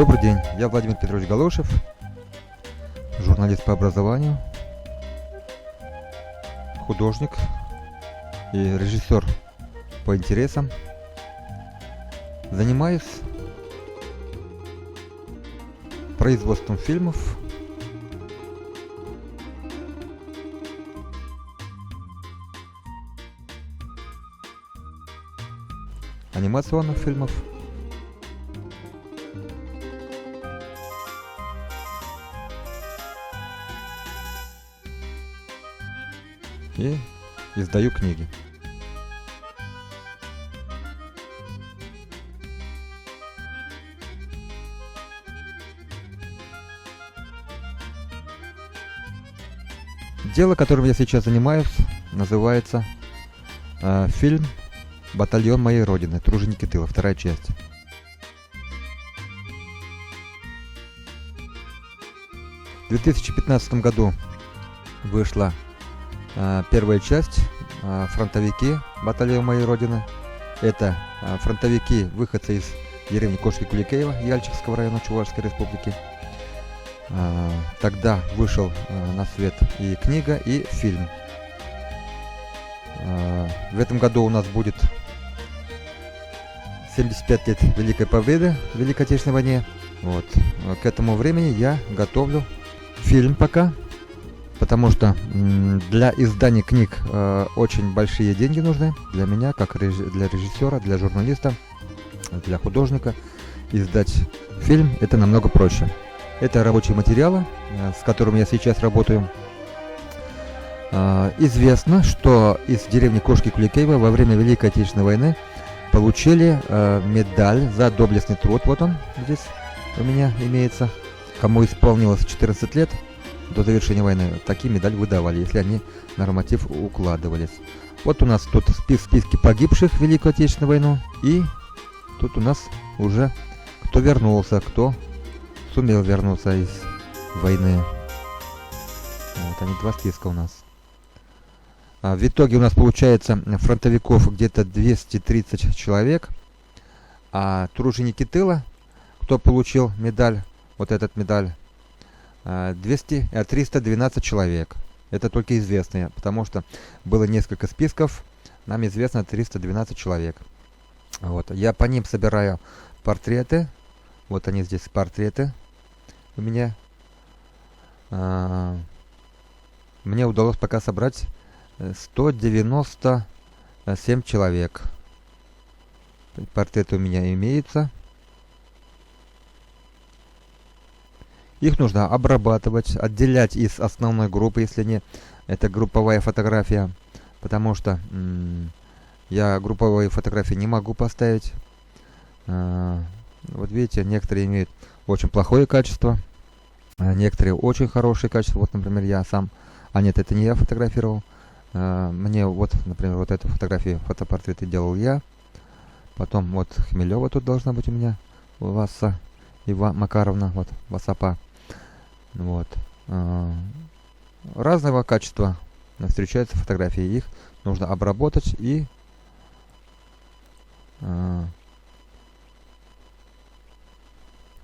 Добрый день, я Владимир Петрович Галошев, журналист по образованию, художник и режиссер по интересам. Занимаюсь производством фильмов, анимационных фильмов и издаю книги. Дело, которым я сейчас занимаюсь, называется фильм «Батальон моей Родины. Труженики тыла», вторая часть. В 2015 году вышла первая часть «Фронтовики. Батальон моей Родины». Это фронтовики, выходцы из деревни Кошки-Куликеева Яльчикского района Чувашской республики. Тогда вышел на свет и книга, и фильм. В этом году у нас будет 75 лет Великой Победы в Великой Отечественной войне. Вот. К этому времени я готовлю фильм пока, потому что для издания книг очень большие деньги нужны. Для меня, как для режиссера, для журналиста, для художника, издать фильм это намного проще. Это рабочие материалы, с которыми я сейчас работаю. Известно, что из деревни Кошки-Куликеева во время Великой Отечественной войны получили медаль за доблестный труд. Вот он здесь у меня имеется. Кому исполнилось 14 лет до завершения войны, такие медали выдавали, если они в норматив укладывались. Вот у нас тут списки погибших в Великую Отечественную войну. И тут у нас уже кто вернулся, кто сумел вернуться из войны. Вот они, два списка у нас. В итоге у нас получается фронтовиков где-то 230 человек. А труженики тыла, кто получил медаль, вот этот медаль, 312 человек. Это только известные, потому что было несколько списков. Нам известно 312 человек. Вот. Я по ним собираю портреты. Вот они здесь, портреты у меня. Мне удалось пока собрать 197 человек. Портреты у меня имеются. Их нужно обрабатывать, отделять из основной группы, если не это групповая фотография, потому что я групповые фотографии не могу поставить. Вот видите, некоторые имеют очень плохое качество, некоторые очень хорошее качество. Вот, например, я сам, нет, это не я фотографировал. Мне вот, например, вот эту фотографию, фотопортреты делал я. Потом вот Хмелева тут должна быть у меня, Васа Ива Макаровна, вот Васапа. Вот. Разного качества встречаются фотографии. Их нужно обработать и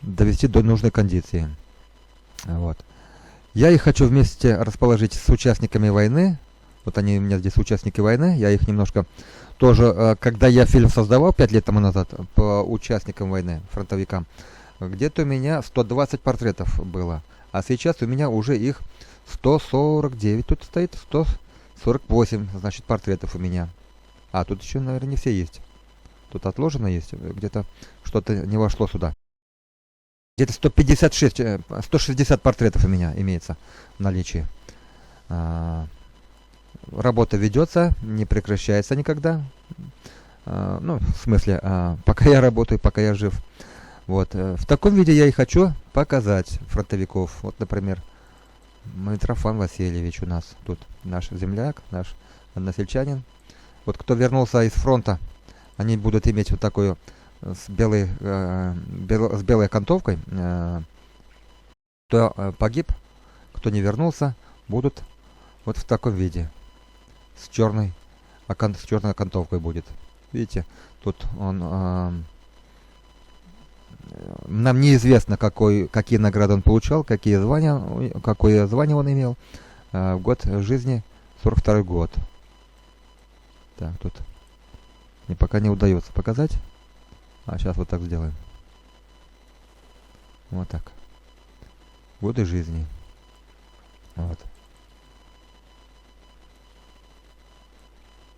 довести до нужной кондиции. Вот. Я их хочу вместе расположить с участниками войны. Вот они у меня здесь участники войны. Я их немножко тоже, когда я фильм создавал 5 лет тому назад по участникам войны, фронтовикам, где-то у меня 120 портретов было. А сейчас у меня уже их 149. Тут стоит 148, значит, портретов у меня. А тут еще, наверное, не все есть. Тут отложено есть. Где-то что-то не вошло сюда. Где-то 160 портретов у меня имеется в наличии. Работа ведется, не прекращается никогда. Ну, в смысле, пока я работаю, пока я жив. Вот. В таком виде я и хочу показать фронтовиков. Вот, например, Митрофан Васильевич у нас тут. Наш земляк, наш односельчанин. Вот кто вернулся из фронта, они будут иметь вот такую с белой окантовкой. Кто погиб, кто не вернулся, будут вот в таком виде. С черной окантовкой будет. Видите, тут он нам неизвестно, какие награды он получал, какое звание он имел. Год жизни 42 год. Так, тут мне пока не удается показать. А сейчас вот так сделаем. Вот так. Годы жизни. Вот.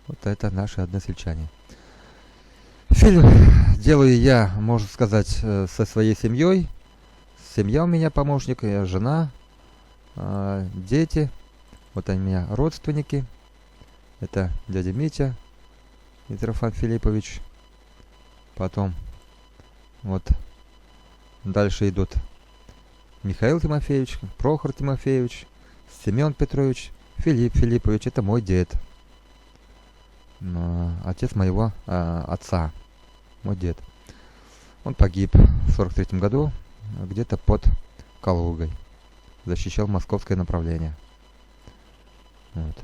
Вот это наши односельчане. Фильм делаю я, можно сказать, со своей семьей. Семья у меня помощник, я жена, дети. Вот они у меня родственники. Это дядя Митя, Митрофан Филиппович. Потом вот дальше идут Михаил Тимофеевич, Прохор Тимофеевич, Семен Петрович, Филипп Филиппович. Это мой дед. Отец моего отца. Мой дед. Он погиб в 43 году где-то под Калугой. Защищал московское направление. Вот.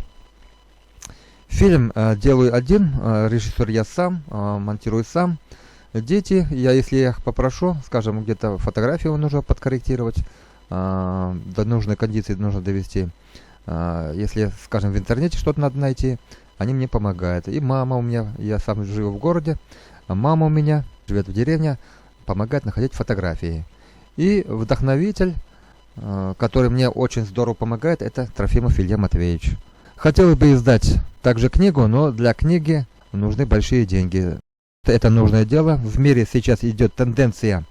Фильм делаю один, режиссер я сам, монтирую сам. Дети, если я их попрошу, скажем, где-то фотографию нужно подкорректировать, до нужной кондиции нужно довести. Если, скажем, в интернете что-то надо найти, они мне помогают. И мама у меня, я сам живу в городе, а мама у меня живет в деревне, помогает находить фотографии. И вдохновитель, который мне очень здорово помогает, это Трофимов Илья Матвеевич. Хотел бы издать также книгу, но для книги нужны большие деньги. Это нужное дело. В мире сейчас идет тенденция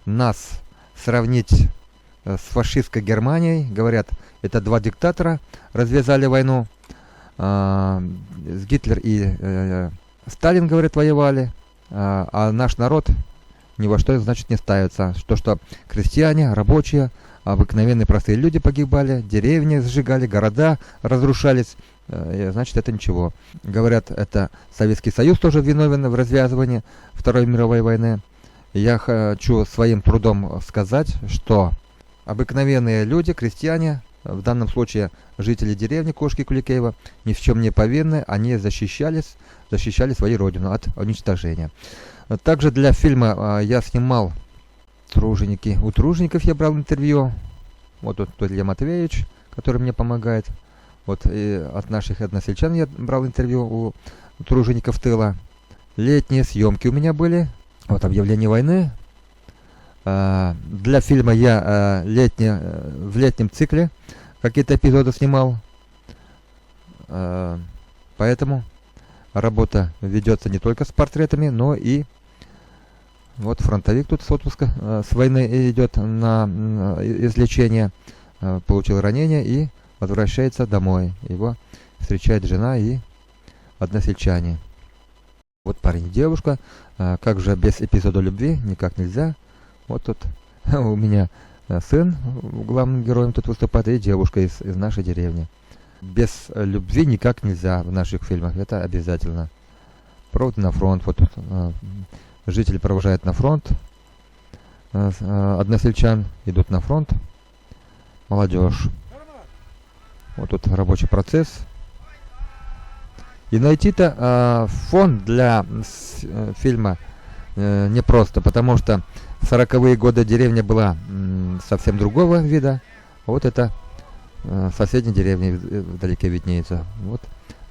нас сравнить с фашистской Германией. Говорят, это два диктатора развязали войну. Гитлер и Сталин, говорят, воевали. А наш народ ни во что, значит, не ставится. Что крестьяне, рабочие, обыкновенные простые люди погибали, деревни сжигали, города разрушались. Значит, это ничего. Говорят, это Советский Союз тоже виновен в развязывании Второй мировой войны. Я хочу своим трудом сказать, что обыкновенные люди, крестьяне, в данном случае жители деревни Кошки Куликеева, ни в чем не повинны, они защищали свою родину от уничтожения. Также для фильма я снимал труженики. У тружеников я брал интервью. Вот тут Илья Матвеевич, который мне помогает. Вот и от наших односельчан я брал интервью у тружеников тыла. Летние съемки у меня были. Вот объявление войны. Для фильма я в летнем цикле какие-то эпизоды снимал. Поэтому работа ведется не только с портретами, но и вот фронтовик тут с отпуска, с войны идет на излечение, получил ранение и возвращается домой. Его встречает жена и односельчане. Вот парень и девушка. Как же без эпизода любви? Никак нельзя. Вот тут у меня сын главным героем тут выступает, и девушка из нашей деревни. Без любви никак нельзя в наших фильмах. Это обязательно. Провод на фронт. Вот тут жители провожают на фронт. Односельчан идут на фронт. Молодежь. Вот тут рабочий процесс. И найти-то фон для фильма непросто, потому что в 40-е годы деревня была совсем другого вида. Вот это соседняя деревня вдалеке виднеется. Вот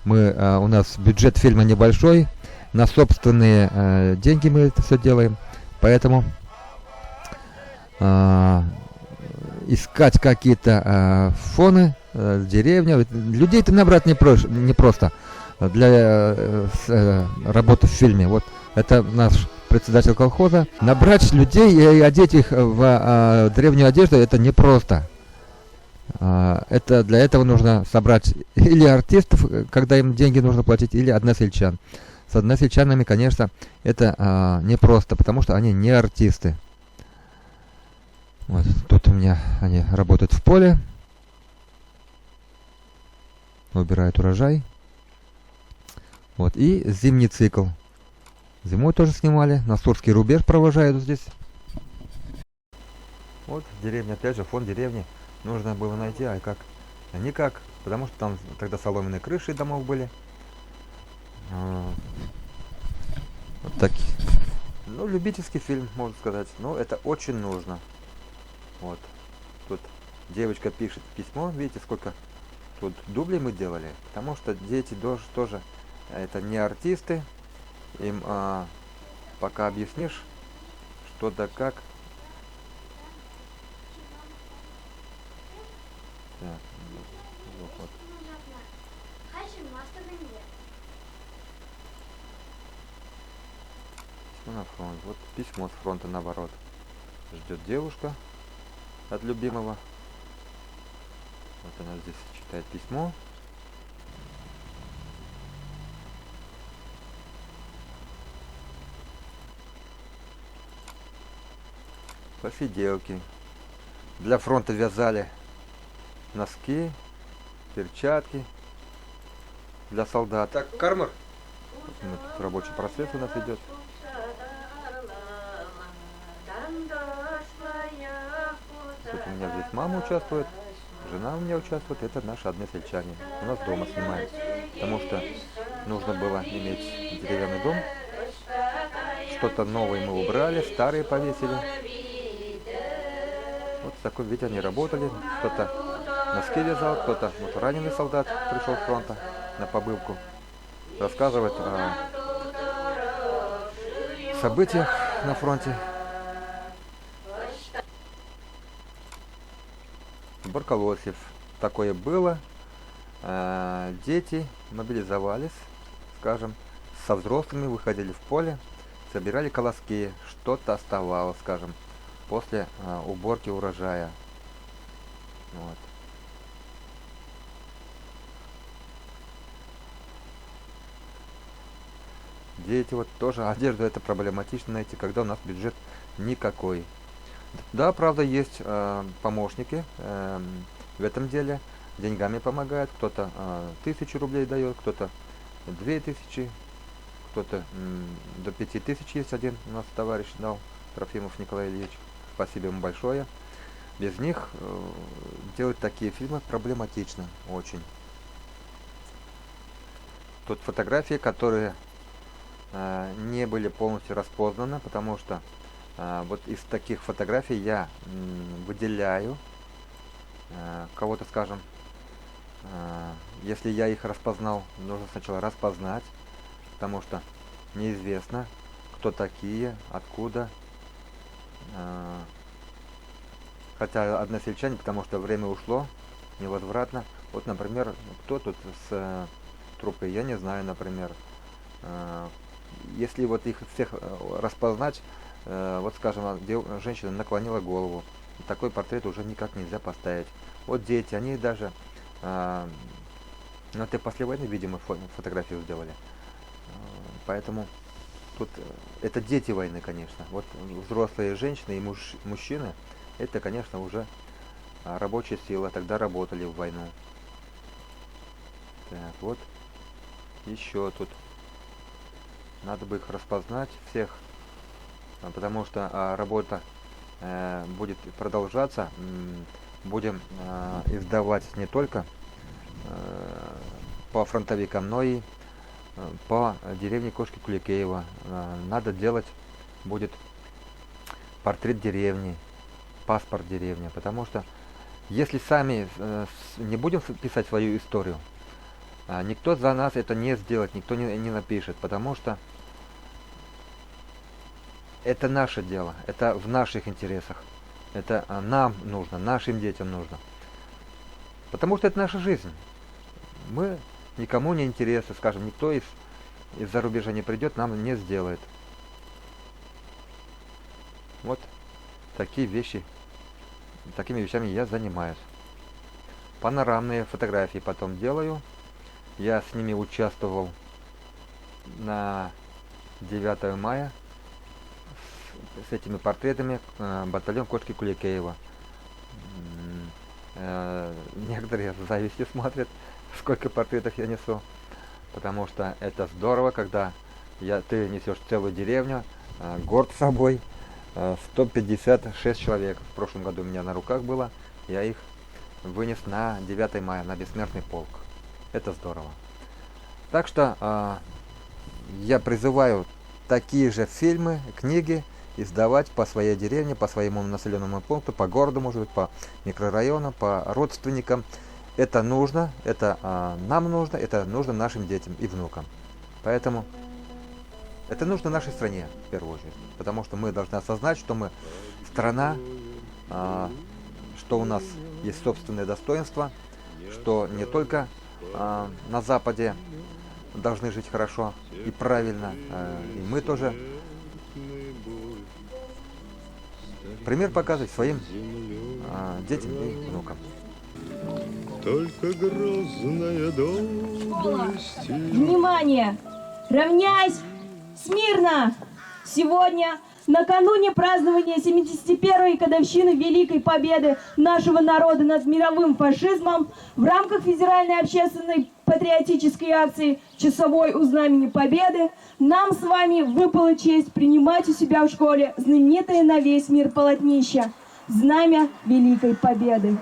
у нас бюджет фильма небольшой, на собственные деньги мы это все делаем, поэтому искать какие-то фоны, деревня, людей-то набрать непросто для работы в фильме. Вот это наш председатель колхоза. Набрать людей и одеть их в древнюю одежду — это непросто. Для этого нужно собрать или артистов, когда им деньги нужно платить, или односельчан. С односельчанами, конечно, это непросто, потому что они не артисты. Вот тут у меня они работают в поле, убирают урожай. Вот, и зимний цикл. Зимой тоже снимали, на Сурский рубеж провожают здесь. Вот деревня, опять же, фон деревни нужно было найти, а как? А никак, потому что там тогда соломенные крыши домов были. Вот так. Ну, любительский фильм, можно сказать. Но это очень нужно. Вот. Тут девочка пишет письмо. Видите, сколько тут дублей мы делали. Потому что дети тоже это не артисты. Им пока объяснишь, что да как. Так, вот. Письмо на фронт. Вот письмо с фронта наоборот. Ждет девушка от любимого. Вот она здесь читает письмо. Посиделки. Для фронта вязали носки, перчатки для солдат. Так, Кармар. Вот рабочий процесс у нас идет. Тут у меня здесь мама участвует, жена у меня участвует, это наши односельчане. У нас дома снимаем, потому что нужно было иметь деревянный дом. Что-то новое мы убрали, старые повесили. Вот в таком виде они работали. Кто-то носки вязал, кто-то вот раненый солдат пришел с фронта на побывку. Рассказывает о событиях на фронте. Барколосьев. Такое было. Дети мобилизовались, скажем, со взрослыми выходили в поле, собирали колоски, что-то оставалось, скажем, после уборки урожая. Вот. Дети вот тоже, одежду это проблематично найти, когда у нас бюджет никакой. Да, правда, есть помощники в этом деле, деньгами помогают, кто-то 1000 рублей дает, кто-то 2000, кто-то до 5000 есть один у нас товарищ дал, Трофимов Николай Ильич, спасибо ему большое. Без них делать такие фильмы проблематично очень. Тут фотографии, которые не были полностью распознаны, потому что вот из таких фотографий я выделяю кого-то, скажем, если я их распознал, нужно сначала распознать, потому что неизвестно, кто такие, откуда. Хотя односельчане, потому что время ушло невозвратно. Вот, например, кто тут с трупой, я не знаю, например. Если вот их всех распознать, вот скажем, женщина наклонила голову, такой портрет уже никак нельзя поставить. Вот дети, они даже, ну это после войны, видимо, фотографию сделали, поэтому тут это дети войны, конечно. Вот взрослые женщины и мужчины, это, конечно, уже рабочая сила, тогда работали в войну. Так, вот еще тут надо бы их распознать всех, потому что работа будет продолжаться. Будем издавать не только по фронтовикам, но и по деревне Кошки Куликеева. Надо делать будет портрет деревни, паспорт деревни, потому что если сами не будем писать свою историю, никто за нас это не сделает, никто не напишет, потому что это наше дело, это в наших интересах, это нам нужно, нашим детям нужно, потому что это наша жизнь. Мы никому не интересны, скажем, никто из-за рубежа не придет, нам не сделает. Вот такие вещи, такими вещами я занимаюсь. Панорамные фотографии потом делаю. Я с ними участвовал на 9 мая с этими портретами батальон Кошки Куликеева. Некоторые с завистью смотрят, сколько портретов я несу, потому что это здорово, когда ты несешь целую деревню, горд собой. 156 человек в прошлом году у меня на руках было, я их вынес на 9 мая, на бессмертный полк. Это здорово. Так что я призываю такие же фильмы, книги издавать по своей деревне, по своему населенному пункту, по городу, может быть, по микрорайону, по родственникам. Это нужно, это нам нужно, это нужно нашим детям и внукам. Поэтому это нужно нашей стране, в первую очередь. Потому что мы должны осознать, что мы страна, что у нас есть собственное достоинство, что не только на Западе должны жить хорошо и правильно, и мы тоже пример показывать своим детям и внукам. Только грозная доблесть. Внимание! Равняйсь! Смирно! Сегодня, накануне празднования 71-й годовщины Великой Победы нашего народа над мировым фашизмом, в рамках федеральной общественной патриотической акции «Часовой у знамени Победы» нам с вами выпала честь принимать у себя в школе знаменитое на весь мир полотнище «Знамя Великой Победы».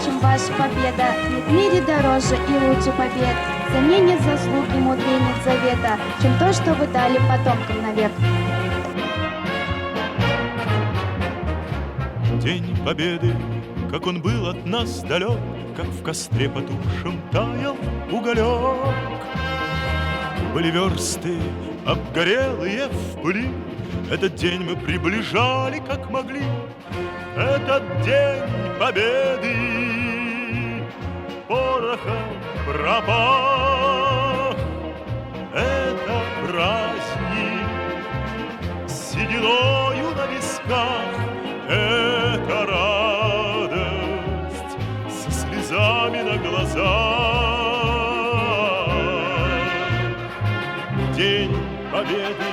Чем ваша победа, нет в мире дороже и лучше побед. За ней нет заслуг и мудрее нет завета, чем то, что вы дали потомкам навек. День Победы, как он был от нас далек, как в костре потухшем таял уголек. Были версты, обгорелые в пыли, этот день мы приближали, как могли. Этот день Победы порохом пропах. Это праздник с сединою на висках. Это радость со слезами на глазах. День Победы,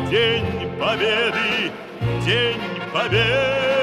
День Победы, День Победы.